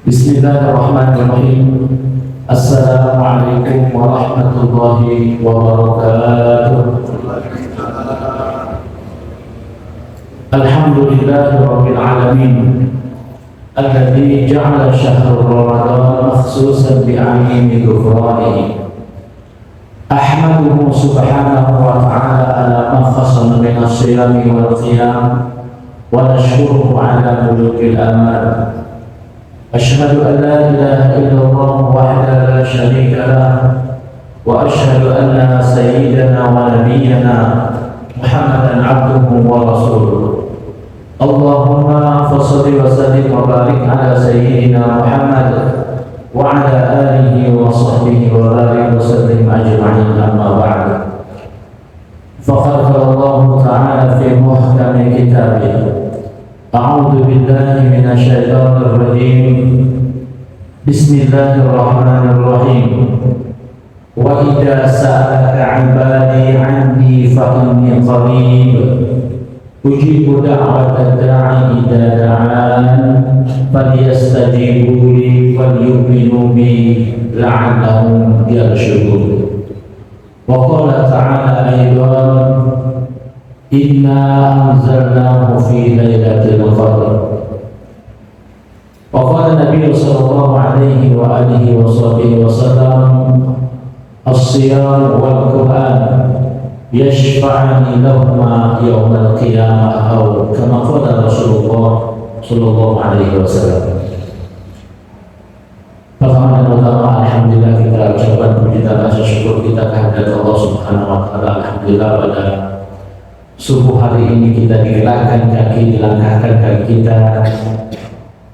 Bismillahirrahmanirrahim. Assalamualaikum warahmatullahi wabarakatuh. Alhamdulillahi rabbil alamin alladzi ja'ala syahrul ramadan makhsusan bi'amimi ghufranihi. Ahmaduhu subhanahu wa ta'ala ala ma khasana min as-siyami wal qiyam wa nashkuruhu ala mulukil amal. Asyhadu an la ilaha illallah wahdahu la syarika lah wa asyhadu anna sayyidana wa nabiyyana Muhammadan abduhu wa rasuluh. Allahumma fassalli wa sallim wa barik ala sayyidina Muhammad wa ala alihi wa sahbihi wa barik wa sallim ajma'in, amma ba'd. Faqad qala Allah ta'ala fi muhkami kitabih. A'udzu billahi minasy syaithanir rajim. Bismillahirrahmanirrahim. Wa idza sa'alaka 'ibadi 'anni fa inni qarib ujibu da'watad da'i idza da'an falyastajibu li walyu'minu bi la'allahum yarshudun. Wa qala ta'ala aidan inna anzalnahu fi lailatul qadr. Wa qala Nabi sallallahu alaihi wa alihi wa sahbihi wa sallam as-siyam wal Qur'an yashfa'ani lahuma yawmal qiyamah atau kama qala Rasulullah sallallahu alaihi wasallam. Pertama dan utama, alhamdulillah kita ucapkan puji dan rasa syukur kita kehadirat Allah Subhanahu wa taala. Alhamdulillah pada subuh hari ini kita digerakkan kaki, dilangkahkan kaki kita,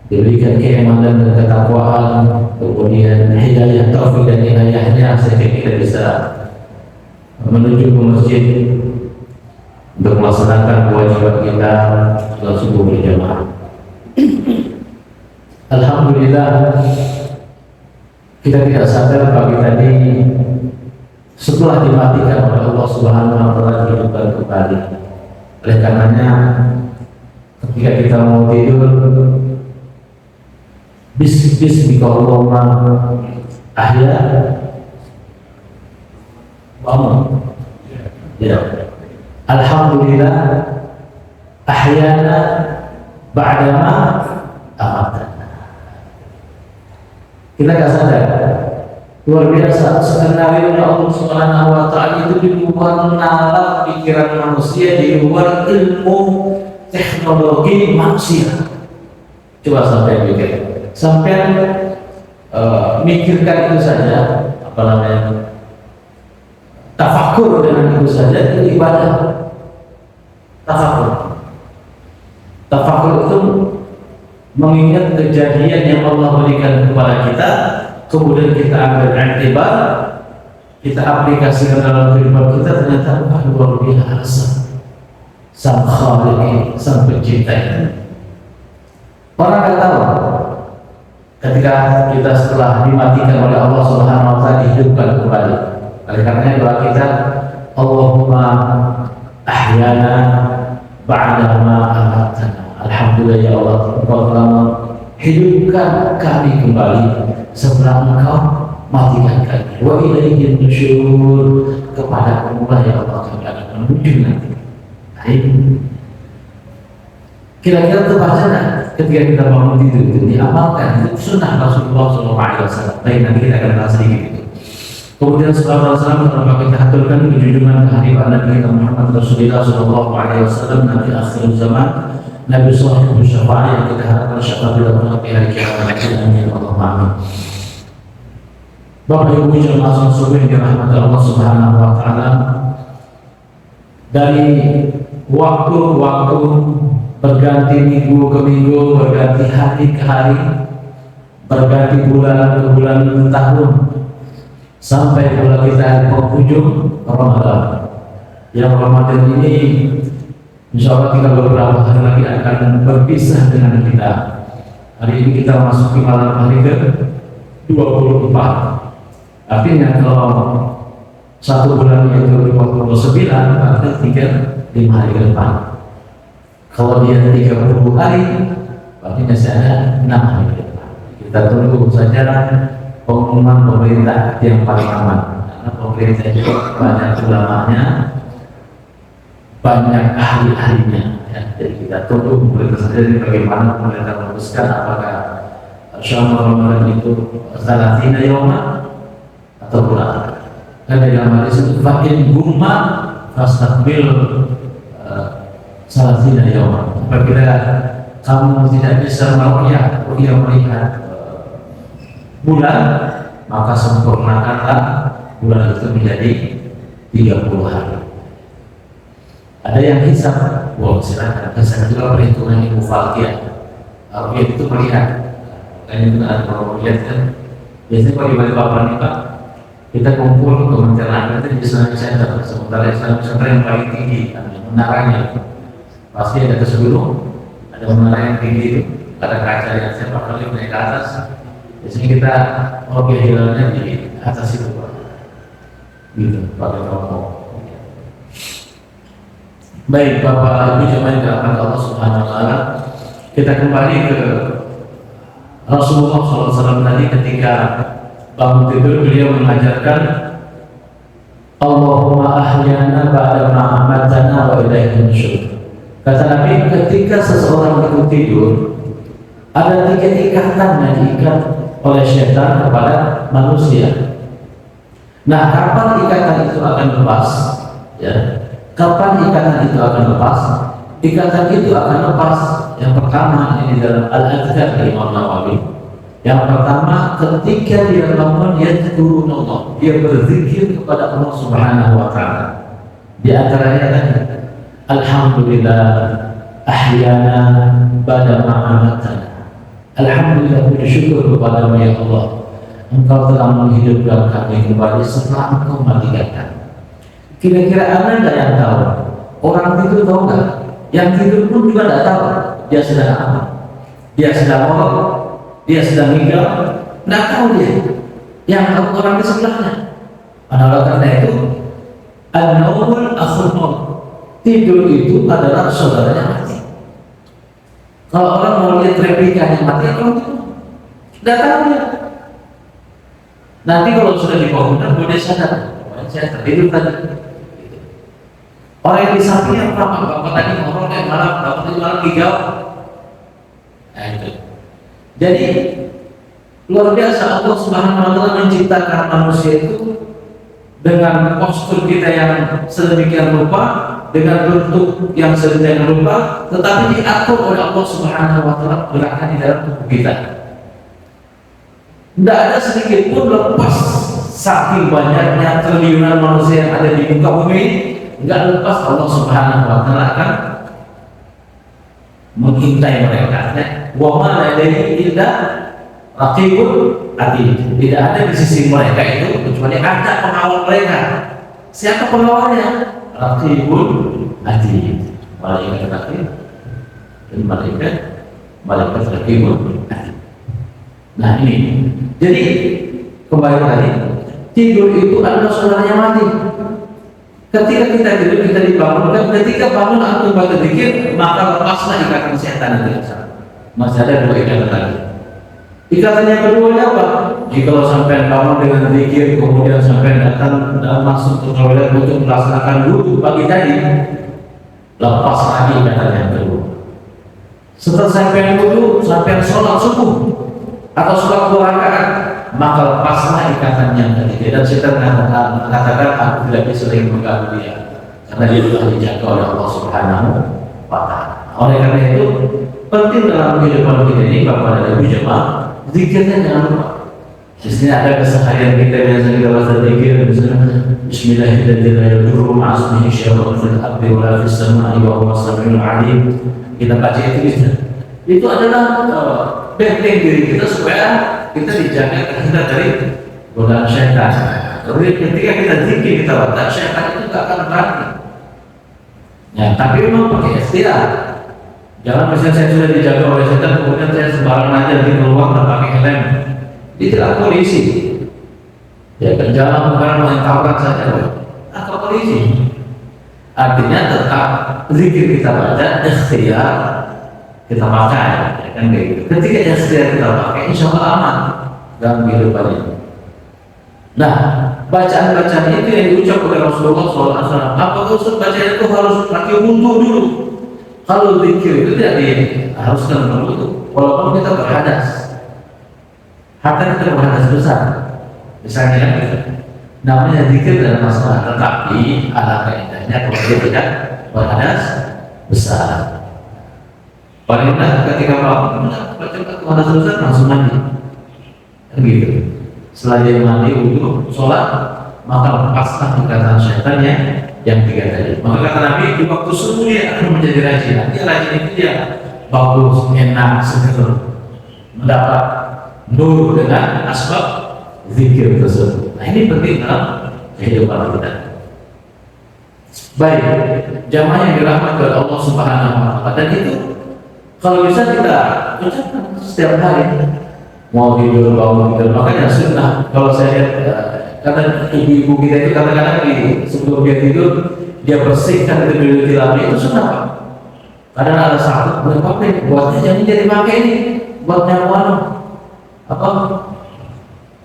diberikan keimanan dan ketakwaan, kemudian hidayah, taufik dan inayahnya sehingga kita bisa menuju ke masjid untuk melaksanakan kewajiban kita salat subuh berjamaah. Alhamdulillah kita tidak sadar pagi tadi setelah dimatikan oleh Allah Subhanahu wa taala dihidupkan kembali. Oleh karenanya ketika kita mau tidur, bismillahirrahmanirrahim, ahya bangun. Ya. Alhamdulillah ahyana ba'dama amatana. Kita nggak sadar. Luar biasa, skenario Allah Subhanahu wa taala itu di luar nalar pikiran manusia, di luar ilmu teknologi manusia. Coba sampai mikir, sampai mikirkan itu saja, apa namanya, tafakur dengan itu saja itu ibadah. Tafakur itu mengingat kejadian yang Allah berikan kepada kita, kemudian kita ambil i'tibar, kita aplikasikan dalam kehidupan kita, ternyata luar biasa. Sang Khaliq, sang pencipta itu. Orang akan tahu ketika kita setelah dimatikan oleh Allah Subhanahu wa taala dihidupkan kembali. Oleh karenanya doa kita, Allahumma ahyana ba'da ma amatana. Alhamdulillah ya Allah, Engkau telah hidupkan kami kembali setelah Engkau matikan kami. Wa ilaihin nusyur, kepada Allah ya Allah kami akan menuju nanti. Baik. Kira-kira terbaca ketika kita bangun tidur itu diamalkan, itu sunnah Rasulullah SAW. Baik, nanti kita akan bahas sedikit itu. Kemudian setelah Rasulullah kita aturkan junjungan kehadiran Nabi kita Muhammad Rasulullah SAW, Nabi akhir zaman, Nabi Shalih Syafa'i yang kita harapkan syafaat bila menghadapi hari kiamat. Amin Allahumma amin. Bapak Ibu jemaah subuh yang dirahmati Allah Subhanahu wa taala, dari waktu ke waktu, berganti minggu ke minggu, berganti hari ke hari, berganti bulan ke bulan ke tahun, sampai pula kita penghujung Ramadan. Yang Ramadan ini insya Allah kita beberapa hari lagi akan berpisah dengan kita. Hari ini kita masuk ke malam hari ke 24. Artinya kalau satu bulan itu 29, berarti 5 hari ke depan. Kalau dia 30 hari, berarti masih ada 6 hari ke depan. Kita tunggu saja pengumuman pemerintah yang paling aman, karena pemerintah itu banyak ulamanya, banyak ahli-ahlinya ya. Jadi kita tunggu pemerintah sendiri bagaimana pemerintah memutuskan apakah Syahur Ramadan itu salatina yawma atau bulan. Karena dalam hadis itu fa'in gumma fastakbil salatina yawma. Apabila kamu tidak bisa melihat bulan, maka sempurnakanlah bulan itu menjadi 30 hari. Ada yang hisab, silakan hisab juga perhitungan ilmu falakiyah. Dia itu melihat, makanya itu ada kalau melihat kan, biasanya kalau di Balikpapan nih Pak, kita kumpul Kementerian Agama itu di Islamic Center, sementara Islamic Center yang paling tinggi, menaranya pasti ada sebelum, ada menara yang tinggi itu, ada kaca yang siapa kali naik ke atas. Biasanya kita hilalnya di atas itu Pak, gitu pakai rokok. Baik Bapak Ibu jemaah yang dirahmati Allah Subhanahu wa taala, kita kembali ke Rasulullah SAW tadi ketika bangun tidur beliau mengajarkan Allahumma ahyana ba'da ma amatana wa ilaihi nusyur. Kata Nabi, ketika seseorang itu tidur, ada 3 ikatan yang diikat oleh syaitan kepada manusia. Nah, kapan ikatan itu akan lepas? Ya, kapan ikatan itu akan lepas? Ikatan itu akan lepas. Yang pertama ini dalam Al-Adhkar dari Imam Nawawi. Yang pertama, ketika dia bangun dia turun Allah, dia berzikir kepada Allah Subhanahu wa taala. Di antaranya tadi, alhamdulillah ahyana ba'da ma amatana. Alhamdulillah, bersyukur kepada-Mu ya Allah, Engkau telah menghidupkan kami kembali setelah Engkau matikan kami. Kira-kira ada nggak yang tahu? Orang tidur tahu nggak? Yang tidur pun juga tidak tahu dia sedang apa, dia sedang ngorok, dia sedang hingga, nggak tahu dia. Yang tahu orang di sebelahnya. Oleh karena itu, an-naumul akhul maut, tidur itu adalah saudaranya mati. Kalau orang mau lihat replikanya mati, orang itu nggak tahu ya. Nanti kalau sudah dibangunkan, boleh sadar, saya tertidur tadi. Orang yang di sampingnya bapak tadi ngomong kayak malam, bapak tadi malam digau. Nah itu. Jadi luar biasa Allah Subhanahu wa taala menciptakan manusia itu dengan postur kita yang sedemikian rupa, dengan bentuk yang sedemikian rupa, tetapi diatur oleh Allah Subhanahu wa taala gerakan di dalam tubuh kita. Tidak ada sedikit pun lepas, saking banyaknya triliunan manusia yang ada di muka bumi, nggak lepas Allah Subhanahu wa taala akan mengintai mereka. Wa ma ladaihi illa raqibun atid. Tidak ada di sisi mereka itu kecuali ada pengawal mereka. Siapa pengawalnya? Raqibun atid. Malaikat raqib dan malaikat raqibun atid. Nah ini, jadi kembali tadi, tidur itu adalah saudaranya mati. Ketika kita tidur, kita dibangunkan. Ketika bangun atau baca zikir, maka lepaslah ikatan setan itu. Masih ada 2 ikatan lagi. Ikatan yang kedua apa? Jika sampai bangun dengan zikir, kemudian sampai datang dan masuk ke toilet untuk melaksanakan wudu pagi tadi, lepas lagi ikatan yang kedua. Setelah sampai wudu, sampai sholat subuh atau sholat 2 rakaat, maka lepaslah ikatan yang ketiga. Dan setan mengatakan aku tidak bisa lagi mengganggu dia, karena dia telah dijaga oleh Allah Subhanahu wa taala. Oleh karena itu penting dalam kehidupan kita ini Bapak dan Ibu jemaah, zikirnya jangan lupa. Misalnya ada keseharian kita biasa kita baca zikir, misalnya Bismillahirrahmanirrahim, ma'asmihi syai'un fil ardi wa la fis sama'i wa huwas samiul 'alim. Kita baca itu itu adalah benteng diri kita supaya kita dijaga terhindar dari godaan syaitan. Jadi ketika kita zikir, kita baca, syaitan itu tidak akan berani. Ya, tapi memang pakai istilah. Jangan misalnya saya sudah dijaga oleh setan, kemudian saya sembarangan aja di keluar dan pakai helm. Dia tidak polisi. Ya, berjalan bukan main tabrak saja, atau polisi. Artinya tetap zikir kita baca ikhtiar kita pakai, ya kan kayak gitu. Ketika yang setia kita pakai, insya Allah aman dalam kehidupan ini. Nah, bacaan-bacaan itu yang diucap oleh Rasulullah SAW. Apakah Ustaz bacaan itu harus pakai wudhu dulu? Kalau zikir itu tidak diharuskan berwudhu, walaupun kita berhadas. Hatta kita berhadas besar, misalnya kan gitu. Namanya zikir dalam masalah, tetapi ala kaidahnya kalau dia tidak berhadas besar. Paling tidak ketika bangun, baca berhadas besar langsung mandi, kan gitu. Setelah dia mandi, wudhu, sholat, maka lepaslah perkataan syaitan yang tiga tadi. Maka kata Nabi, di waktu subuh dia akan menjadi rajin. Dia rajin itu dia bagus, enak, seger, mendapat nur dengan asbab zikir tersebut. Nah ini penting dalam kehidupan kita. Baik, jamaah yang dirahmati oleh Allah Subhanahu wa Ta'ala, dan itu kalau bisa kita ucapkan setiap hari. Mau tidur, bangun tidur, makanya sunnah. Kalau saya lihat kata ibu-ibu kita itu kadang-kadang sebelum dia tidur dia bersihkan kedua tilamnya, itu sunnah Pak. Kadang ada satu pakai buatnya jadi pakai ini buat nyamuan apa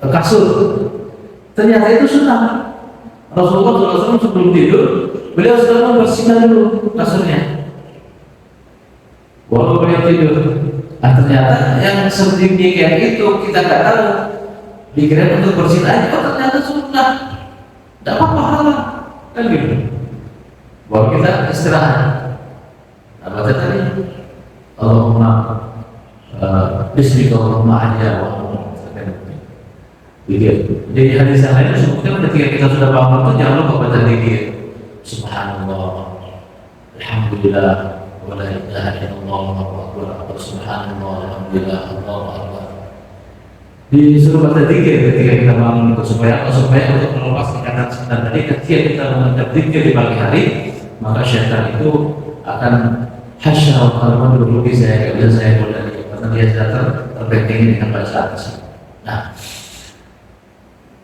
kasur. Ternyata itu sunnah. Rasulullah SAW sebelum tidur beliau sudah membersihkan dulu kasurnya. Walau beliau tidur. Nah ternyata yang sedemikian itu kita nggak tahu, dikira untuk bersih aja, oh ternyata sunnah, tidak apa-apa haram, kan gitu. Bahwa kita istirahat. Nah baca tadi, Allahumma Bismillahirrahmanirrahim aja, jadi hadis yang lain sebutkan ketika kita sudah bangun itu jangan lupa baca zikir, Subhanallah, Alhamdulillah, wa la ilaha illallah, Subhanallah, alhamdulillah, Allahu akbar. Disuruh baca zikir ketika kita bangun itu supaya untuk melepas ikatan setan tadi. Ketika kita mengucap zikir di pagi hari, maka syaitan itu akan hasyal kalau menduduki saya, kemudian saya boleh karena dia sudah terbentengi dengan bacaan tersebut. Nah,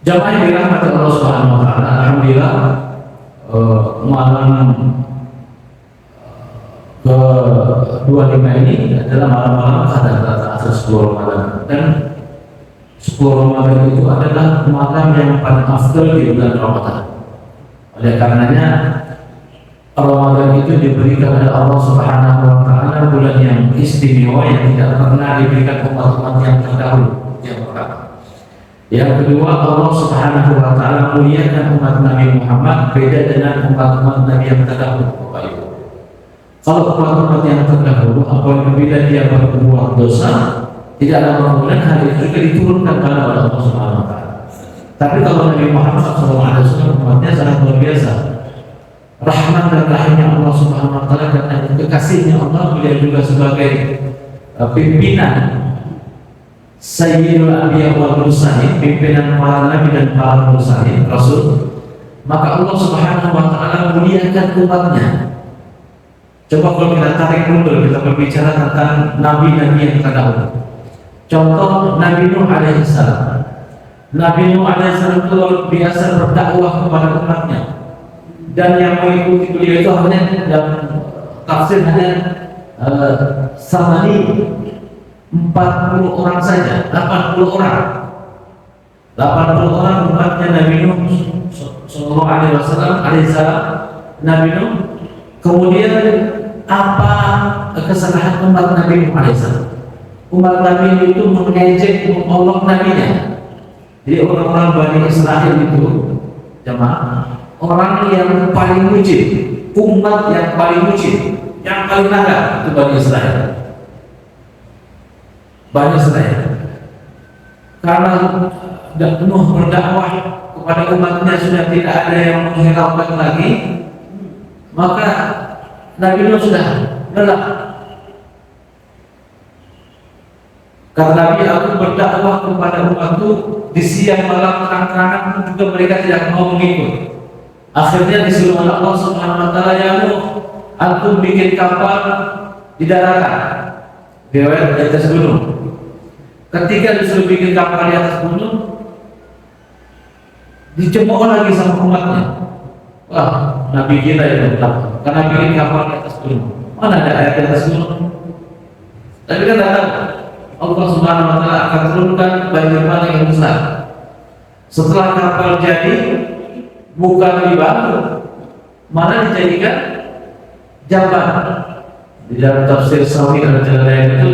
jamaah yang dirahmati Allah Subhanahu wa Ta'ala, alhamdulillah malam ke-25 ini adalah malam-malam pada atas 10 Ramadan, dan 10 Ramadan itu adalah malam yang paling afdal di bulan Ramadan. Oleh karenanya Ramadan itu diberikan oleh Allah Subhanahu wa Ta'ala bulan yang istimewa yang tidak pernah diberikan umat-umat yang terdahulu. Yang pertama. Yang kedua, Allah Subhanahu wa Ta'ala muliakan umat Nabi Muhammad beda dengan umat-umat Nabi yang terdahulu. Bapak Ibu, kalau umat-umat yang terdahulu apabila dia berbuat dosa, tidak lama kemudian hal itu juga diturunkan kepada Allah Subhanahu wa Ta'ala. Tapi kalau Nabi Muhammad SAW umatnya sangat luar biasa. Rahmat dan rahimnya Allah Subhanahu wa Ta'ala dan kekasihnya Allah, beliau juga sebagai pimpinan Sayyidul Anbiya wal Mursalin, pimpinan para nabi dan para mursalin, rasul. Maka Allah Subhanahu wa Ta'ala muliakan umatnya. Coba kalau kita tarik mundur, kita berbicara tentang nabi-nabi yang terdahulu. Contoh Nabi Nuh alaihissalam. Nabi Nuh alaihissalam itu luar biasa berdakwah kepada umatnya, dan yang mengikuti beliau itu hanya dalam tafsir hanya samani 40 orang saja, 80 orang. 80 orang umatnya Nabi Nuh sallallahu alaihi wasallam alaihissalam. Nabi Nuh. Kemudian apa kesalahan umat Nabi Nuh alaihissalam? Umat Nabi itu mengejek, mengolok nabinya. Jadi orang-orang Bani Israel itu jemaah, orang yang paling bucin, umat yang paling bucin, yang paling nakal itu Bani Israel. Bani Israel. Karena Nuh berdakwah kepada umatnya sudah tidak ada yang menghiraukan lagi, maka Nabi Nuh sudah lelah. Karena Nabi aku berdakwah kepada umatku di siang malam terang-terangan, juga mereka tidak mau mengikut. Akhirnya disuruh oleh Allah Subhanahu wa Ta'ala, ya Nuh, antum bikin kapal di daratan, di atas gunung. Ketika disuruh bikin kapal di atas gunung, dicemooh lagi sama umatnya. Wah, Nabi kita itu karena bikin kapal di atas gunung. Mana ada ayat di atas gunung? Tapi kan datang Allah Subhanahu wa taala akan turunkan banjir bandang yang besar. Setelah kapal jadi, bukan dibangun, malah dijadikan jamban. Di dalam tafsir Sawi dan lain itu,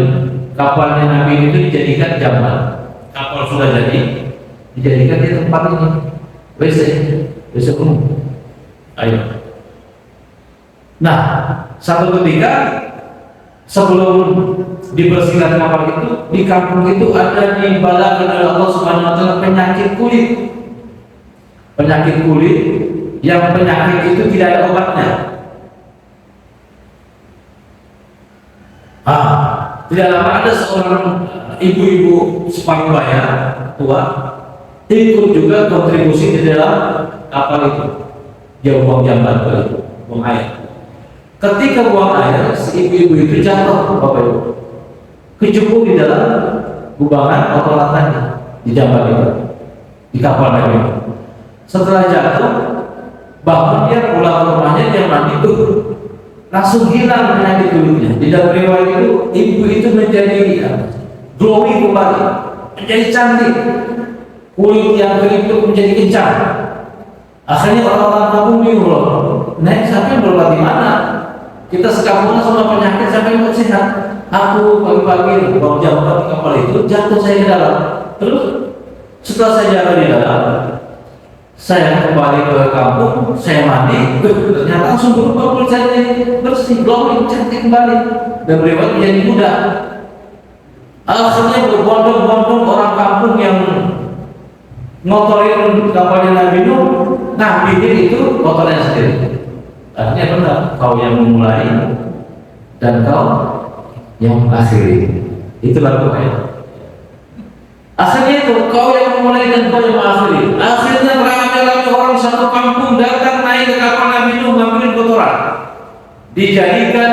kapalnya Nabi itu dijadikan jamban. Kapal sudah jadi, dijadikan di tempat ini WC umum. Ayo. Nah, satu ketika sebelum dibersihkan kapal itu, di kampung itu ada dibalakan oleh Allah Subhanahu wa taala penyakit kulit. Penyakit kulit yang penyakit itu tidak ada obatnya. Tidak lama ada seorang ibu-ibu separuh baya tua ikut juga kontribusi di dalam kapal itu. Dia buang jamban ke buang air. Ketika buang air, si ibu-ibu itu jatuh, Bapak Ibu, kecebur di dalam kubangan atau lantainya di jamban itu, di kapal Nabi. Setelah jatuh, bangun dia pulang ke rumahnya, dia mandi tuh, langsung hilang penyakit kulitnya. Di dalam riwayat itu, ibu itu menjadi glowing kembali, menjadi cantik, kulit yang keriput menjadi kencang. Akhirnya orang-orang kampung bingung, Nek, sampai berobat di mana? Kita sekampungan sama penyakit sampai mau sehat. Aku pagi-pagi bawa jamban di kapal itu, jatuh saya di dalam. Terus setelah saya jatuh di dalam, saya kembali ke kampung, saya mandi, ternyata langsung berubah kulit saya bersih, glowing, cantik kembali, dan berubah menjadi muda. Akhirnya berbondong-bondong orang kampung yang ngotorin kapalnya Nabi Nuh, nah bikin itu kotornya sendiri. Artinya benar, kau yang memulai dan kau yang mengakhiri. Itulah doa. Akhirnya itu kau yang memulai dan kau yang mengakhiri. Akhirnya ramai-ramai orang satu kampung datang naik ke kapal Nabi Nuh ngambil kotoran, dijadikan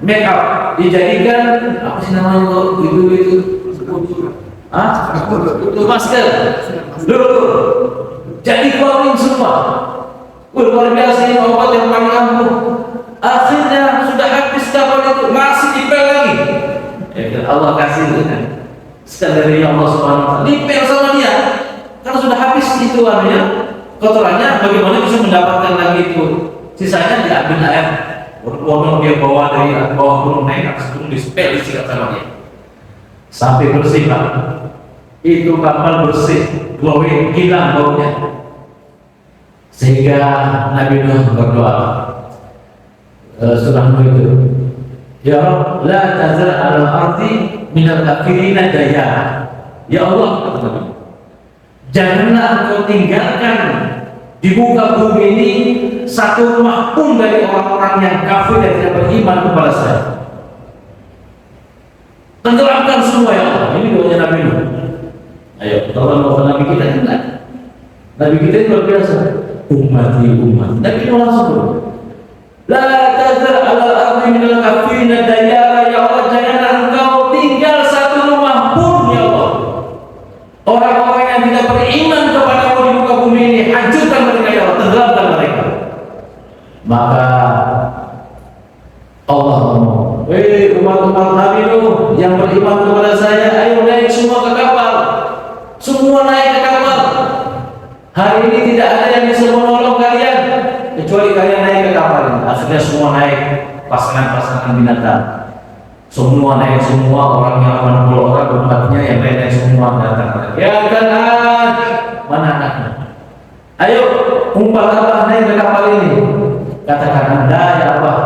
make up, dijadikan apa sih namanya itu masker, jadi glowing semua. Luar biasa, ini obat yang paling ampuh. Akhirnya sudah habis kapal itu, masih dipel lagi. Allah kasih sekali dari Allah Subhanahu wa taala, dipel sama dia. Karena sudah habis itu kotorannya, bagaimana bisa mendapatkan lagi itu? Sisanya diambil air, bodong dia bawa dari bawah gunung naik atas gunung, dipel disikat sama dia sampai bersih, Pak. Itu kapal bersih, glowing, hilang baunya. Sehingga Nabi Nuh berdoa, surah Nuh itu, Ya Rabb, la tazar al-ardi minal kafirina daya. Ya Allah, janganlah engkau tinggalkan di muka bumi ini satu rumah pun dari orang-orang yang kafir dan tidak beriman kepada saya. Tenggelamkan semua ya Allah. Ini doanya Nabi Nuh. Ayo, tolong Nabi kita enggak. Nabi kita itu luar biasa. Ummati umat. Nabi Nuh langsung, la tazar al-ardi minal kafirina dayara. Ya Allah, janganlah engkau tinggal satu rumah pun ya Allah. Orang-orang yang tidak beriman kepadamu di muka bumi ini, hancurkan mereka ya Allah, tenggelamkan mereka. Maka Allah ngomong, umat-umat Nabi Nuh yang beriman kepada saya, ayo naik semua ke kapal. Semua naik ke kapal. Hari ini tidak ada yang bisa menolong kalian kecuali kalian naik ke kapal ini. Akhirnya semua naik, pasangan-pasangan binatang. Semua naik, semua orang yang 80 orang umatnya yang naik semua datang. Ya Kan'an, mana anaknya? Ayo, umpah Abah naik ke kapal ini. Katakan Anda ya Abah,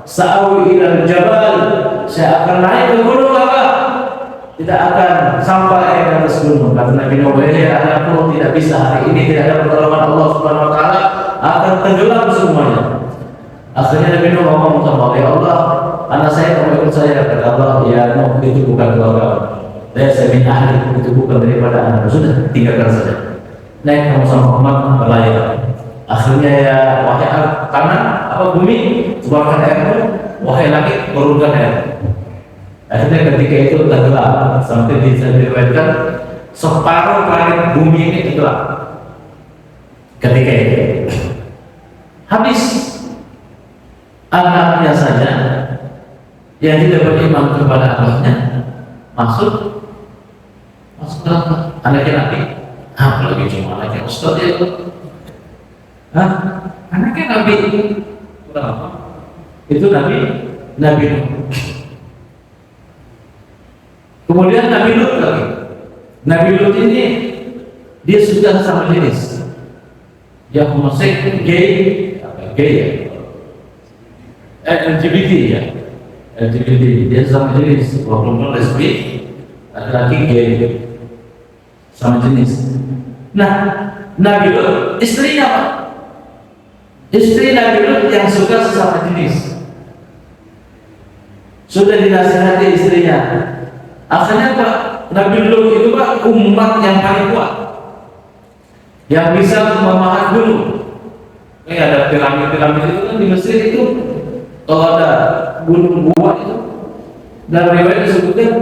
sa'awi ilal jabal, saya akan naik ke gunung Abah. Tidak akan sampai ke atas gunung. Kata Nabi Nuh, anakku tidak bisa, hari ini tidak ada pertolongan Allah Subhanahu wa taala, akan tenggelam semuanya. Akhirnya Nabi Nuh ngomong sama Allah, ya Allah, anak saya mau ikut saya. Kata Allah, ya Nuh, itu bukan keluarga. Saya min ahli, itu bukan daripada anak. Sudah, tinggalkan saja. Naik kamu sama umat berlayar. Akhirnya ya wahai tanah, bumi, keluarkan airmu, wahai langit, turunkan air. Akhirnya ketika itu tenggelam sampai diriwayatkan separuh planet bumi ini tenggelam. Ketika itu habis anaknya saja yang tidak beriman kepada Allahnya masuk neraka. Anaknya Nabi, apalagi cuma anaknya Ustaz ya, anaknya Nabi berapa? Itu Nabi Nuh. Kemudian Nabi Lut lagi. Nabi Lut ini dia sudah sama jenis, dia homoseks, gay ya, LGBT ya, LGBT, dia sama jenis, walaupun lesbi, laki-laki gay sama jenis. Nah, Nabi Lut istrinya apa? Istri Nabi Lut yang suka sesama jenis. Sudah dinasihati istrinya. Akhirnya Pak, Nabi Lut itu Pak umat yang paling kuat, yang bisa memahat gunung. Ini ada piramid-piramid itu kan di Mesir itu, kalau ada gunung gua itu, dalam riwayat disebutkan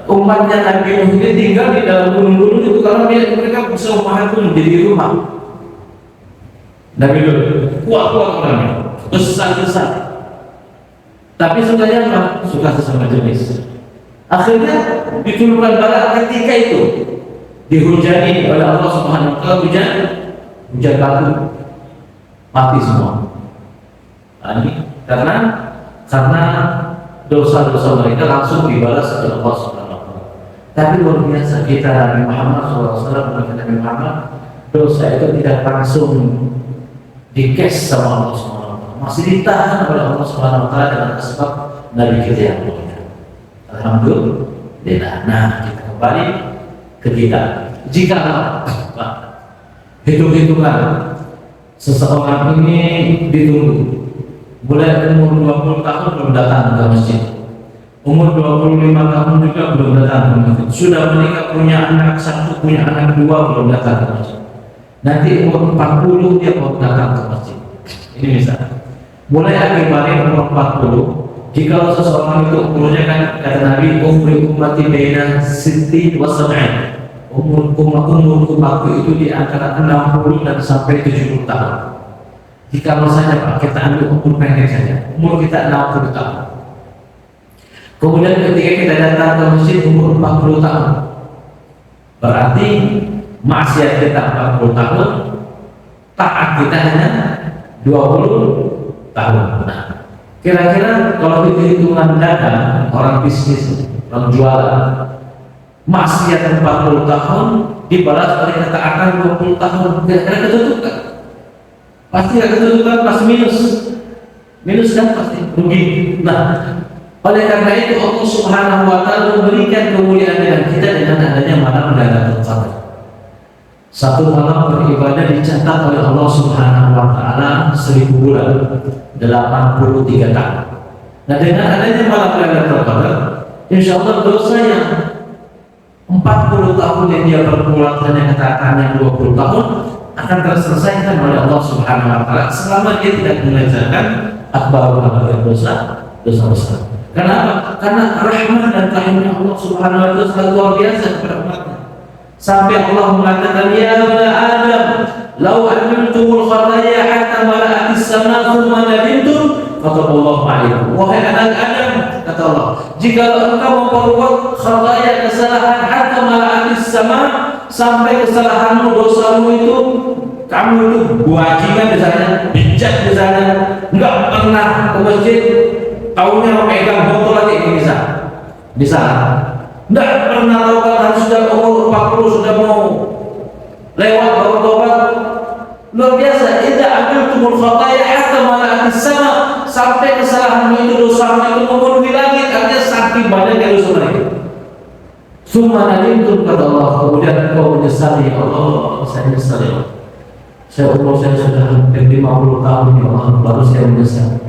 umatnya Nabi Nuh ini tinggal di dalam gunung-gunung itu karena mereka bisa memahat gunung jadi rumah. Nabi Lut kuat-kuat orangnya, besar-besar. Tapi sukanya apa? Suka sesama jenis. Akhirnya diturunkan bala ketika itu dihujani oleh Allah Subhanahu wa taala, hujan batu, mati semua. Nah, ini karena dosa-dosa mereka langsung dibalas oleh Allah Subhanahu wa taala. Tapi luar biasa kita Nabi Muhammad SAW, Nabi Muhammad, dosa itu tidak langsung dikes sama Allah Subhanahu wa taala, masih ditahan oleh Allah Subhanahu wa taala dengan sebab Nabi kita yang mulia. Alhamdulillah. Nah, kita kembali ke kita. Jika hitung-hitungan seseorang ini ditunggu mulai umur 20 tahun belum datang ke masjid, umur 25 tahun juga belum datang ke masjid, sudah menikah punya anak satu, punya anak dua belum datang ke masjid, nanti umur 40 dia mau datang ke masjid. Ini misalnya mulai akibatnya umur 40. Jika seseorang itu umurnya kan kata Nabi, umri ummati baina sitti wa sab'in, umur umatku itu di antara 60 dan sampai 70 tahun. Jika saja Pak, kita ambil umur pendek saja, umur kita 60 tahun. Kemudian ketika kita datang ke masjid umur 40 tahun, berarti maksiat kita 40 tahun, taat kita hanya 20 tahun. Nah, kira-kira kalau hitung-hitungan dagang, orang bisnis, orang jualan, maksiat 40 tahun dibalas oleh ketaatan 20 tahun, kira-kira ketutup kan? Pasti gak ketutup kan, pasti minus kan, pasti rugi. Nah, oleh karena itu Allah Subhanahu wa taala memberikan kemuliaan dengan kita dengan adanya malam Lailatul Qadar. Satu malam beribadah dicatat oleh Allah Subhanahu wa taala 1000 bulan, 83 tahun. Nah, dengan adanya malam Lailatul Qadar, insyaallah dosa yang 40 tahun yang dia perbuat hanya ketaatan yang 20 tahun akan terselesaikan oleh Allah Subhanahu wa taala selama dia tidak mengerjakan akbar dosa besar. Kenapa? Karena rahmat dan karunia Allah Subhanahu wa taala sangat luar biasa kepada umatnya. Sampai Allah mengatakan, ya bani Adam, lau antumul khataya hatta mala'atis sama thumma nadimtum fataballahu alaikum. Wahai anak Adam, kata Allah, jika engkau memperbuat khataya, kesalahan, hatta mala'atis sama, sampai kesalahanmu, dosamu itu kamu itu buajingan di sana, bijak di sana, enggak pernah ke masjid, taunya pegang botol lagi ini bisa. Enggak pernah taubat, harus sudah umur 40 sudah mau lewat baru taubat. Luar biasa. Idza amiltumul khataya hatta mala'atis sama, sampai kesalahan itu, dosa itu memenuhi langit, artinya saking banyaknya dosa mereka. Summa nadimtum, kata Allah, kemudian engkau menyesali, Allah saya menyesali. Saya umur saya sudah hampir 50 tahun ya Allah, baru saya menyesal.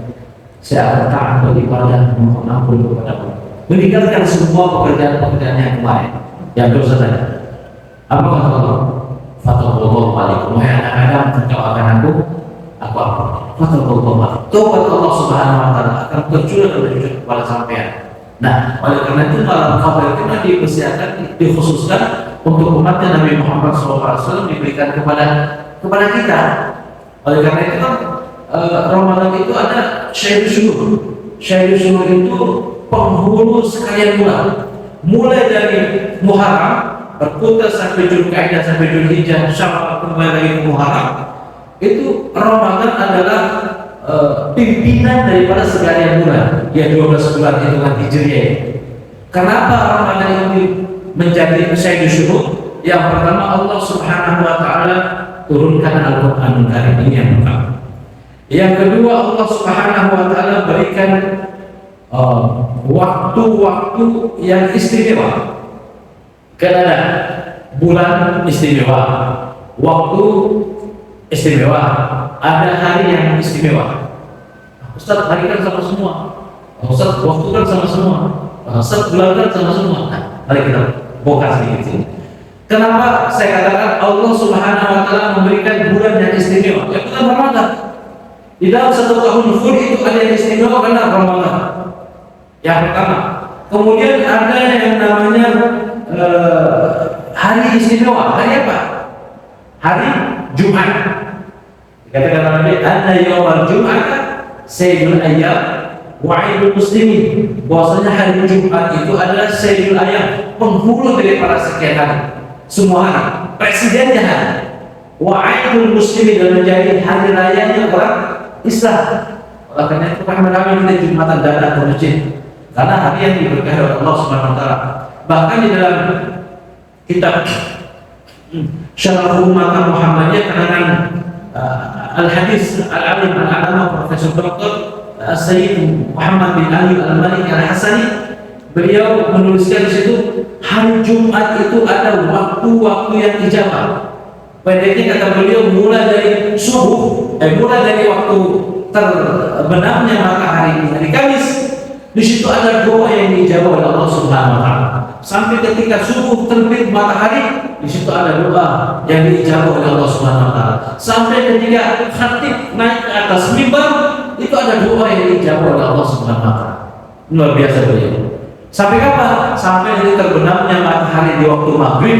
Saya akan taat beribadah, mohon ampun kepada Allah. Meninggalkan semua pekerjaan-pekerjaan yang kemarin, yang dosa tadi. Apa kata Allah? Fataballahu alaikum. Wahai anak Adam, engkau akan aku apa? Fataballahu alaikum. Taubat Allah Subhanahu wa taala akan tercurah kepada sampean. Nah, oleh karena itu malam Qadar itu dipersiapkan, dikhususkan untuk umatnya Nabi Muhammad SAW, diberikan kepada kita. Oleh karena itu Ramadan itu ada syair syukur. Syahrul Syuhur itu penghulu sekalian bulan. Mulai dari Muharram berputar sampai Dzulqa'dah sampai Dzulhijjah, Syawal kembali lagi ke Muharram. Itu Ramadan adalah pimpinan daripada sekalian bulan. Ya 12 bulan hitungan Hijriah. Kenapa Ramadan ini menjadi Syahrul Syuhur? Yang pertama, Allah Subhanahu wa taala turunkan Al-Qur'anul Karim, ini yang pertama. Yang kedua, Allah Subhanahu wa taala berikan waktu-waktu yang istimewa. Karena bulan istimewa, waktu istimewa, ada hari yang istimewa. Ustaz, hari kan sama semua. Ustaz, waktu kan sama semua. Ustaz, bulan kan sama semua. Nah, mari kita bongkar sedikit sini. Kenapa saya katakan Allah Subhanahu wa taala memberikan bulan yang istimewa? Ya bulan Ramadan. Di dalam satu tahun full itu ada yang istimewa karena Ramadan. Yang pertama. Kemudian ada yang namanya hari istimewa. Hari apa? Hari Jumat. Dikatakan Nabi, "Anna yawmal Jum'ah sayyidul ayyam wa 'idul muslimin." Bahwasanya hari Jumat itu adalah sayyidul ayyam, penghulu dari para sekian hari. Semua hari, presidennya hari. Wa 'idul muslimin, dan menjadi hari rayanya orang Islam. Oleh karena itu kami kita Jumatan datang ke masjid karena hari yang diberkahi oleh Allah Subhanahu wa taala. Bahkan di dalam kitab Syarah Ummah Muhammadiyah karangan Al-Hadis Al-Alim Al-Alama Profesor Dr. Sayyid Muhammad bin Ali Al-Malik Al-Hasani, beliau menuliskan di situ hari Jumat itu ada waktu-waktu yang ijabah. Pendeknya kata beliau mulai dari subuh, mulai dari waktu terbenamnya matahari hari Kamis, di situ ada doa yang dijawab oleh Allah Subhanahu wa taala. Sampai ketika subuh terbit matahari, di situ ada doa yang dijawab oleh Allah Subhanahu wa taala. Sampai ketika khatib naik ke atas mimbar, itu ada doa yang dijawab oleh Allah Subhanahu wa taala. Luar biasa beliau. Sampai kapan? Sampai dari terbenamnya matahari di waktu maghrib,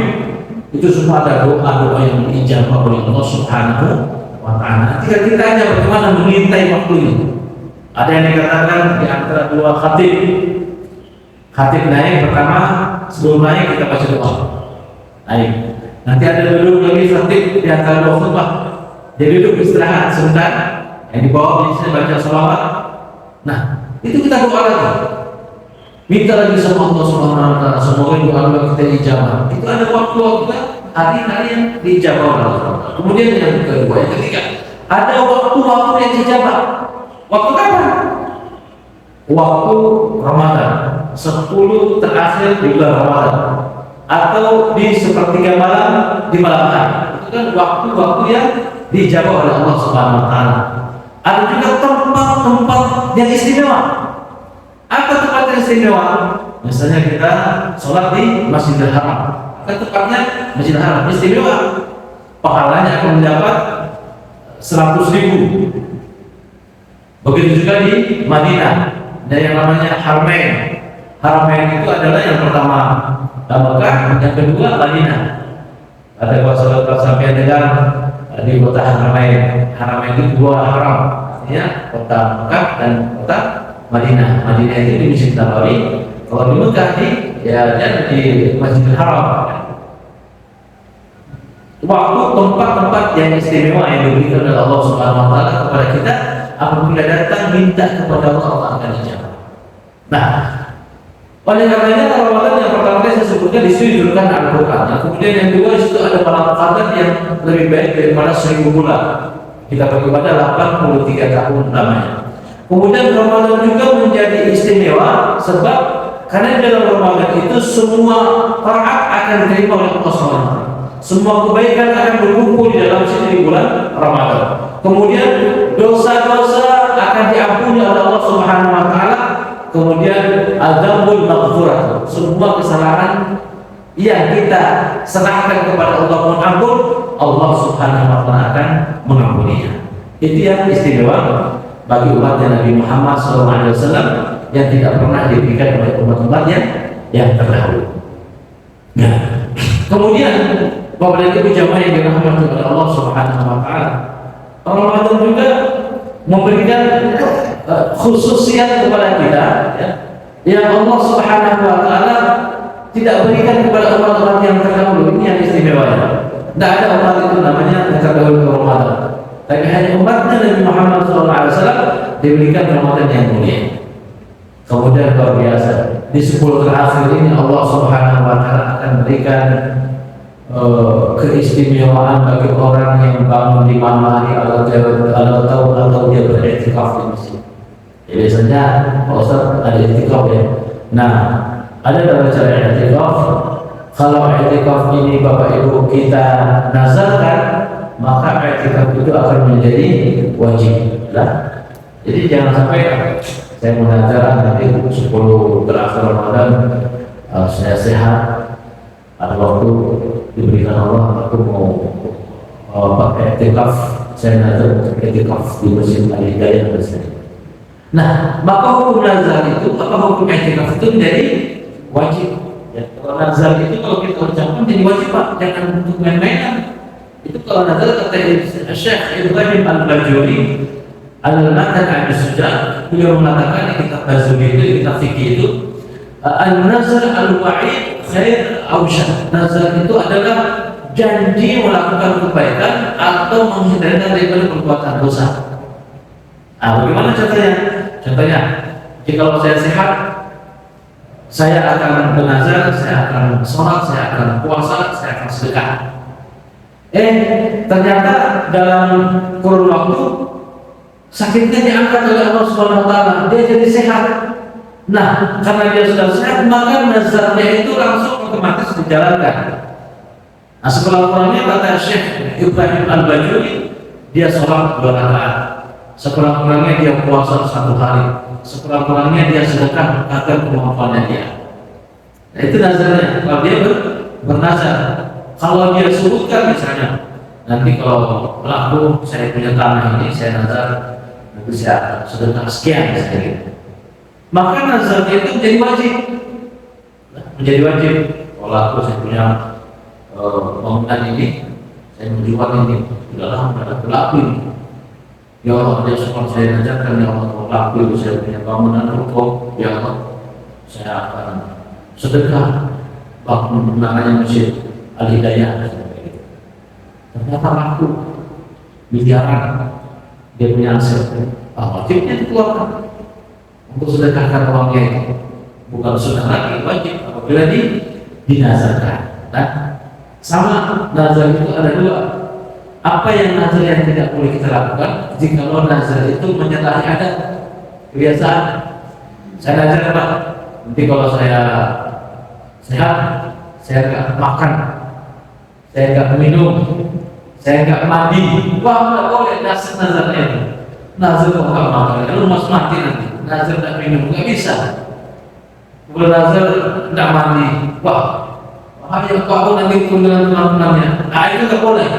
itu semua ada doa-doa yang dijawab oleh Allah Subhanahu wa taala. Tinggal kita hanya bagaimana mengintai waktu ini. Ada yang dikatakan di antara dua khatib. Khatib naik pertama, sebelum naik kita baca doa. Naik. Nanti ada duduk lagi khatib di antara dua khutbah. Jadi duduk istirahat sebentar. Yang di bawah biasanya baca sholawat. Nah, itu kita doa lagi. Minta lagi sama Allah Subhanahu wa taala, semoga doa kita dijawab. Itu ada waktu-waktu hari-hari yang dijawab oleh Allah. Kemudian yang kedua, yang ketiga, ada waktu-waktu yang dijawab. Waktu kapan? Waktu Ramadan, 10 terakhir di bulan Ramadan, atau di sepertiga malam di malam hari. Itu kan waktu-waktu yang dijawab oleh Allah Subhanahu wa taala. Ada juga tempat-tempat yang istimewa. Apa tempat yang istimewa? Misalnya kita sholat di Masjidil Haram. Kan tempatnya Masjidil Haram istimewa. Pahalanya akan mendapat 100.000. Begitu juga di Madinah. Ada yang namanya Haramain. Haramain itu adalah yang pertama Mekah, yang kedua Madinah. Ada kalau sampai dengar di kota Haramain. Haramain itu dua haram, artinya kota Mekah dan kota Madinah. Madinah itu di Masjid Nabawi. Kalau di Mekah di Masjidil Haram. Waktu tempat-tempat yang istimewa yang diberikan oleh Allah Subhanahu wa taala kepada kita, apabila datang minta kepada Allah, Allah akan dijawab. Nah, oleh karenanya Ramadan yang pertama kali saya sebutkan di situ diturunkan Al-Qur'an. Nah, kemudian yang kedua di situ ada malam Qadar yang lebih baik daripada 1000 bulan. Kita beribadah 83 tahun namanya. Kemudian Ramadan juga menjadi istimewa sebab karena di dalam Ramadan itu semua taat akan diterima oleh Allah SWT. Semua kebaikan akan berkumpul di dalam situ di bulan Ramadan. Kemudian dosa-dosa akan diampuni oleh Allah Subhanahu wa taala. Kemudian adzambul maghfurah. Semua kesalahan yang kita serahkan kepada Allah mohon ampun, Allah Subhanahu wa taala akan mengampuninya. Itu yang istimewa bagi umat Nabi Muhammad SAW yang tidak pernah diberikan oleh umat-umat yang terdahulu. Nah, kemudian Bapak Ibu jamaah yang dirahmati oleh Allah Subhanahu wa taala, Ramadan juga memberikan khususiat kepada kita, ya, yang Allah Subhanahu wa taala tidak berikan kepada umat-umat yang terdahulu. Ini yang istimewa. Tidak ada umat itu namanya yang terdahulu ke Ramadan. Tapi hanya umatnya Nabi Muhammad SAW diberikan Ramadan yang mulia. Kemudian luar biasa, di 10 terakhir ini Allah Subhanahu wa taala akan berikan keistimewaan bagi orang yang bangun di malam hari atau dia beriktikaf di masjid. Ya, biasanya Pak Ustaz ada iktikaf ya. Nah, ada dalam cara iktikaf. Kalau iktikaf ini Bapak Ibu kita nazarkan, maka iktikaf itu akan menjadi wajib. Lah. Jadi jangan sampai saya mengajar nanti 10 terakhir Ramadan saya sehat, ada waktu diberikan Allah, aku mau pakai iktikaf, saya nazar iktikaf di Masjid Al-Hidayah misalnya. Nah, maka hukum nazar itu, apa hukum iktikaf itu menjadi wajib. Ya, kalau nazar itu kalau kita ucapkan jadi wajib Pak, jangan untuk main-mainan. Itu kalau nazar kata Syekh Ibrahim Al-Bajuri Al-Matan Al-Sujah, beliau mengatakan di kitab Bazuli itu, kitab fikih itu, An-Nazar Al-Wa'id Khair Awsyah. Nazar itu adalah janji melakukan kebaikan atau menghindarkan daripada perbuatan dosa. Bagaimana contohnya? Contohnya, jika saya sehat, saya akan bernazar, saya akan sholat, saya akan puasa, saya akan sedekah. Ternyata dalam kurun waktu sakitnya diangkat oleh Allah Subhanahu wa taala, dia jadi sehat. Nah, karena dia sudah sehat, maka nazarnya itu langsung otomatis dijalankan. Nah, sekurang-kurangnya kata Syekh Ibrahim Al-Bajuri, dia sholat 2 rakaat. Sekurang-kurangnya dia puasa 1 hari. Sekurang-kurangnya dia sedekah agar kemampuannya dia. Nah, itu nazarnya. Kalau dia bernazar, kalau dia sebutkan misalnya, nanti kalau pelaku saya punya tanah ini, saya nazar nanti saya sedekah sekian misalnya. Maka nazarnya itu menjadi wajib. Menjadi wajib. Kalau aku saya punya bangunan ini, saya menjual ini, sudah lama ada pelaku ini. Ya Allah, dia sekolah saya nazarkan, ya Allah, kalau pelaku itu saya punya bangunan ruko, ya Allah, saya akan sedekah bangun namanya Masjid Al-Hidayah. Ternyata laku miliaran, dia punya aset. Wajibnya dikeluarkan untuk sedekahkan uangnya itu. Bukan sudah lagi wajib apabila dinazarkan. Nah, sama nazar itu ada 2. Apa yang nazar yang tidak boleh kita lakukan? Jikalau nazar itu menyalahi adat kebiasaan. Saya nazar Pak, nanti kalau saya sehat, saya nggak makan, saya nggak minum, saya nggak mandi. Wah, nggak boleh nazarnya. Nazar kok nggak makan, kalau mas mati nanti. Nazar nggak minum, nggak bisa. Kalau nazar nggak mandi, wah, bahaya kok aku nanti dengan teman-temannya. Nah, itu nggak boleh.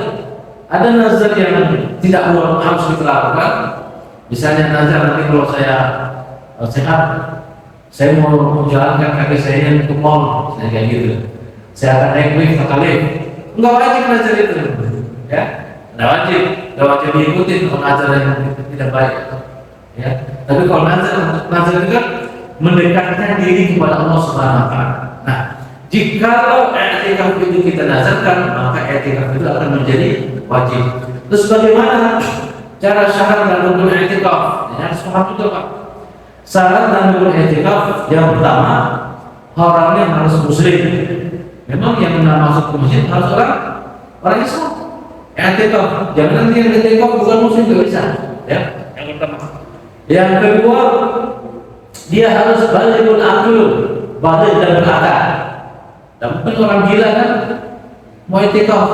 Ada nazar yang tidak harus kita lakukan. Misalnya nazar nanti kalau saya sehat, saya mau menjalankan kaki saya ke mall, saya kayak gitu. Saya akan naik lift ke lift. Enggak wajib nazar itu, ya. Enggak wajib diikuti kalau nazar yang tidak baik, ya. Tapi kalau nazar itu kan mendekatkan diri kepada Allah Subhanahu wa taala. Nah, jikalau i'tikaf itu kita nazarkan, maka i'tikaf itu akan menjadi wajib. Terus bagaimana cara syarat dan rukun i'tikaf? Ya, harus paham juga Pak. Syarat dan rukun i'tikaf yang pertama, orangnya harus muslim. Memang yang masuk ke masjid harus orang Islam. I'tikaf, jangan nanti yang i'tikaf bukan muslim tidak bisa. Ya, yang pertama. Yang kedua, dia harus balighul aql, baligh dan berakal. Dan mungkin orang gila kan mau i'tikaf,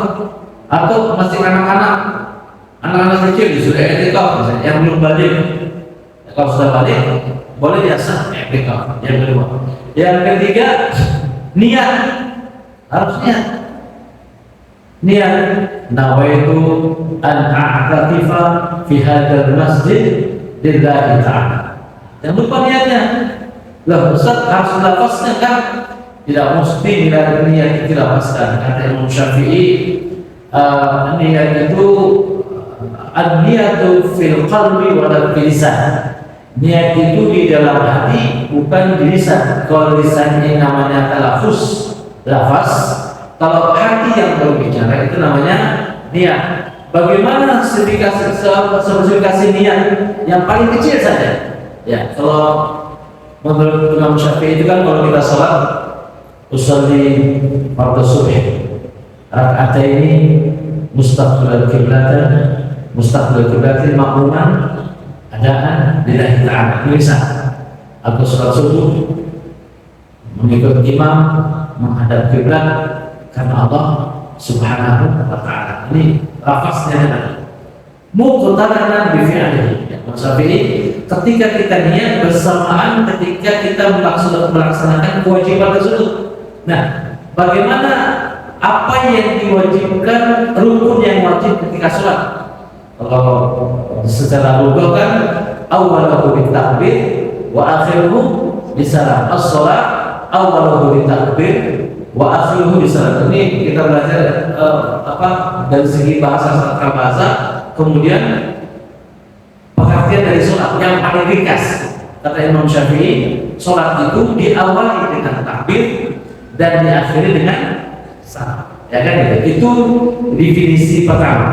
atau masih anak-anak kecil sudah i'tikaf misalnya, yang belum balik. Kalau sudah balik boleh dia sah i'tikaf. Yang kedua. Yang ketiga, niat. Harus niat nawaitu an a'takifa fi hadzal masjid lillahi ta'ala. Jangan lupa niatnya. Lah Ustaz harus lafaznya kan? Tidak mesti niat dilafazkan. Kata Imam Syafi'i, niat itu an-niyatu fil qalbi wa la fil lisan. Niat itu di dalam hati, bukan di lisan. Kalau lisan ini namanya talafus, lafaz. Kalau hati yang berbicara itu namanya niat. Bagaimana spesifikasi niat yang paling kecil saja? Ya, kalau menurut Imam Syafi'i itu kan kalau kita sholat, usolli fardhu subh, raka'ataini mustaqbilal qiblatin, makmuman adaan lillahi ta'ala. Misal aku sholat subuh mengikut imam menghadap kiblat karena Allah Subhanahu wa ta'ala. Ini lafaznya tadi. Muqtaranan bi fi'lihi. Maksud ini ketika kita niat bersamaan ketika kita melaksanakan kewajiban tersebut. Nah, bagaimana apa yang diwajibkan, rukun yang wajib ketika sholat? Kalau secara lugah kan awwaluhu bitakbir wa akhiruhu bisalam. As-shalat awwaluhu bitakbir wa akhiruhu bisalam. Ini kita belajar dari segi bahasa sastra bahasa, kemudian pengertian dari sholat yang paling ringkas. Kata Imam Syafi'i, sholat itu diawali dengan takbir dan diakhiri dengan salam. Ya kan gitu. Itu definisi pertama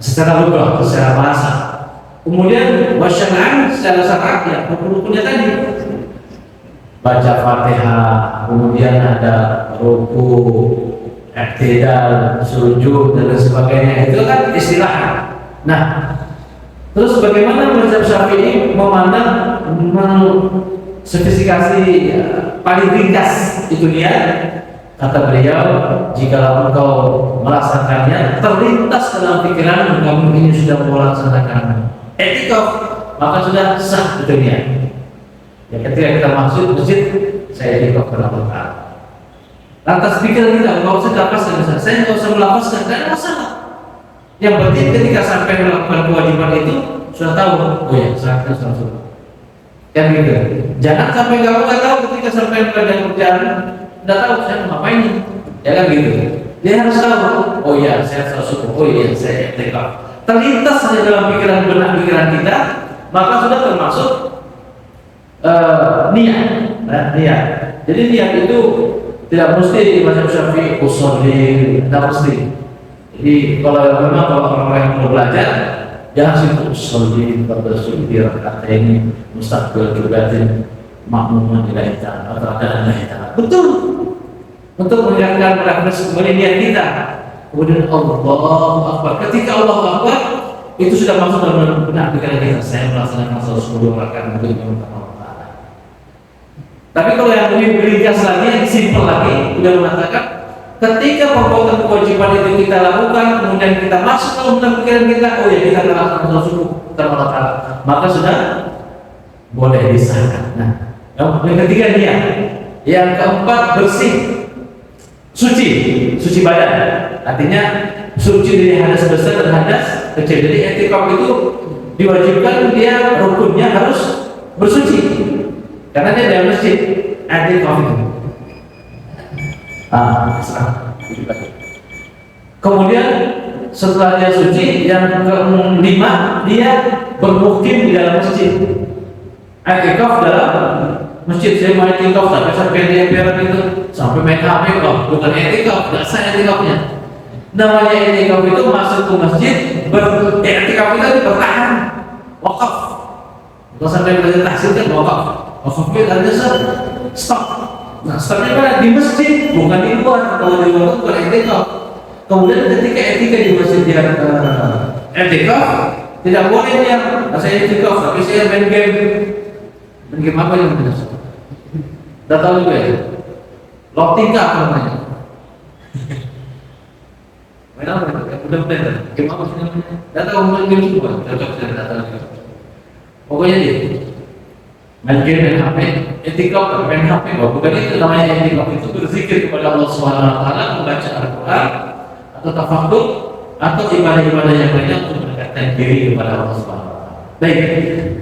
secara lugah, secara bahasa. Kemudian wasyar'an secara syar'i ya, rukun-rukunnya tadi. Baca Fatihah, kemudian ada ruku, i'tidal, sujud dan sebagainya. Itu kan istilah. Nah, terus bagaimana mazhab Syafi'i memandang spesifikasi paling ringkas itu niat? Kata beliau, jika engkau melaksanakannya terlintas dalam pikiran kamu ini sudah melaksanakan etikaf, maka sudah sah itu niat. Ya, ketika kita masuk masjid, saya etikaf kepada Allah. Lantas pikiran kita, enggak usah lapaskan, saya enggak usah melapaskan, tidak ada masalah. Yang penting ketika sampai melakukan kewajiban itu sudah tahu, oh ya, saya akan langsung. Kan gitu. Jangan sampai kamu nggak tahu ketika sampai pada kerjaan, nggak tahu saya mau ngapain nih. Ya kan gitu. Dia harus tahu, oh ya, saya harus oh iya, saya etikaf. Terlintas saja dalam benak pikiran kita, maka sudah termasuk niat. Nah, niat. Jadi niat itu tidak mesti di mazhab Syafi'i usolli, tidak mesti. Jadi kalau orang-orang yang mau belajar, jangan sibuk usolli berdoa di rakaat ini mustaqbil qiblatin makmuman ilahi ta'ala atau adaan ilahi ta'ala. Betul. Untuk mengingatkan refreks kembali niat kita. Kemudian Allahu Akbar. Ketika Allahu Akbar itu sudah masuk dalam benak pikiran kita. Saya melaksanakan 10 rakaat untuk Allah Ta'ala. Tapi kalau yang lebih ringkas lagi, yang simpel lagi, sudah mengatakan ketika perbuatan kewajiban itu kita lakukan, kemudian kita masuk dalam benak pikiran kita, oh ya kita melaksanakan subuh kepada Allah Ta'ala, maka sudah boleh disahkan. Nah, yang ketiga niat, yang keempat bersih, suci badan. Artinya suci dari hadas besar dan hadas kecil. Jadi etikaf itu diwajibkan dia rukunnya harus bersuci, karena dia dalam masjid etikaf itu. Kemudian setelah dia suci, yang kelima dia bermukim di dalam masjid. Etikaf dalam masjid. Saya mau etikaf sampai di emperan itu sampai main HP kok, bukan etikaf, tidak sah etikafnya. Namanya etikaf itu masuk ke masjid, etikaf itu bertahan, wakaf. Kalau sampai belajar tahsil kan wakaf itu ada stop. Nah, stopnya mana? Di masjid, bukan di luar. Kalau di luar itu bukan etikaf. Kemudian ketika etika di masjid dia etikaf, tidak boleh dia saya etikaf, tapi saya main game. Main game apa yang tidak suka? Tidak tahu juga ya. Lock tingkah apa namanya? Main apa ya? Udah game apa sih namanya? Tidak tahu, main game semua. Cocok saya tidak tahu. Pokoknya dia main game, main HP, etikaf, main HP. Bukan itu namanya etikaf. Itu berzikir kepada Allah Subhanahu Wa Taala, membaca Al-Quran, atau tafakur, atau ibadah-ibadah yang lainnya untuk mendekatkan diri kepada Allah Subhanahu Wa Taala. Baik,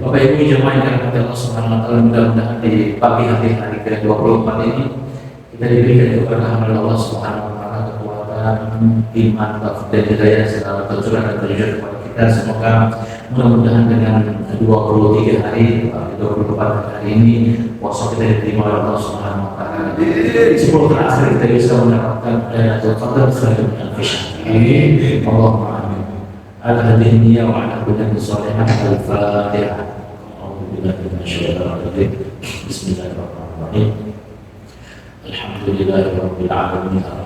Bapak Ibu jemaah yang dirahmati Allah Subhanahu Wa Taala, mudah-mudahan di pagi hari ke-24 ini kita diberikan keberkahan oleh Allah Subhanahu Wa Taala, kekuatan, iman, taufik dan hidayah serta tercurah dan terjun kepada kita dan semoga mudah-mudahan dengan 23 hari 24 hari ini puasa kita diterima oleh Allah Subhanahu wa taala. 10 terakhir kita bisa mendapatkan Lailatul Qadar khairan min alfi syahr. Allahumma amin. Al-hadhihi niyyah wa ala kulli shalihan al-Fatihah. A'udzu billahi minasyaitonir rajim. Bismillahirrahmanirrahim. Alhamdulillahi rabbil alamin.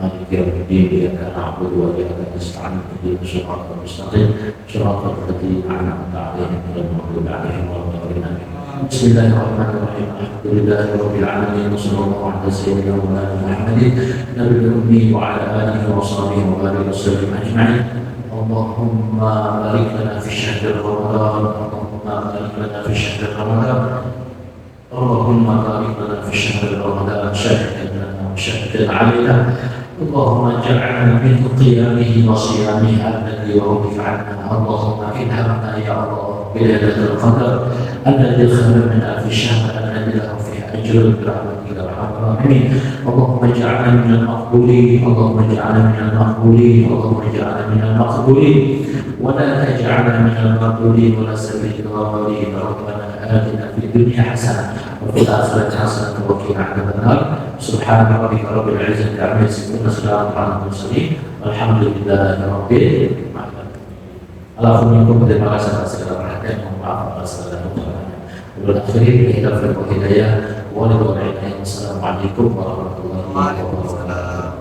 مالك يوم الدين إياك نعبد وإياك نستعين اهدنا الصراط المستقيم صراط الذين أنعمت عليهم غير المغضوب عليهم ولا الضالين بسم الله الرحمن الرحيم الحمد لله رب العالمين وصلى الله على سيدنا مولانا محمد نبي الأمي وعلى آله وصحبه وآله وسلم أجمعين اللهم بارك لنا في شهر رمضان اللهم بارك لنا في شهر رمضان اللهم بارك لنا في شهر رمضان شهد لنا وشهد علينا اللهم اجعلنا من قيامه وصيامه الذي يرضيك عنا اللهم الهمنا يا الله بليلة القدر الذي خير من ألف شهر الذي له فيها أجر برحمتك يا أرحم الراحمين اللهم اجعلنا من المقبولين اللهم اجعلنا من المقبولين اللهم اجعلنا من المقبولين ولا تجعلنا من المقبولين ولا سبيل الغالين ربنا آتنا في الدنيا حسنة وفي الآخرة حسنة وقنا عذاب النار سبحان ربك رب العزة عما يصفون وسلام على المرسلين والحمد لله رب العالمين. Alhamdulillah, terima kasih atas segala perhatian, mohon maaf atas segala kekurangan. Wabillahi taufiq wal hidayah. Wassalamualaikum warahmatullahi wabarakatuh.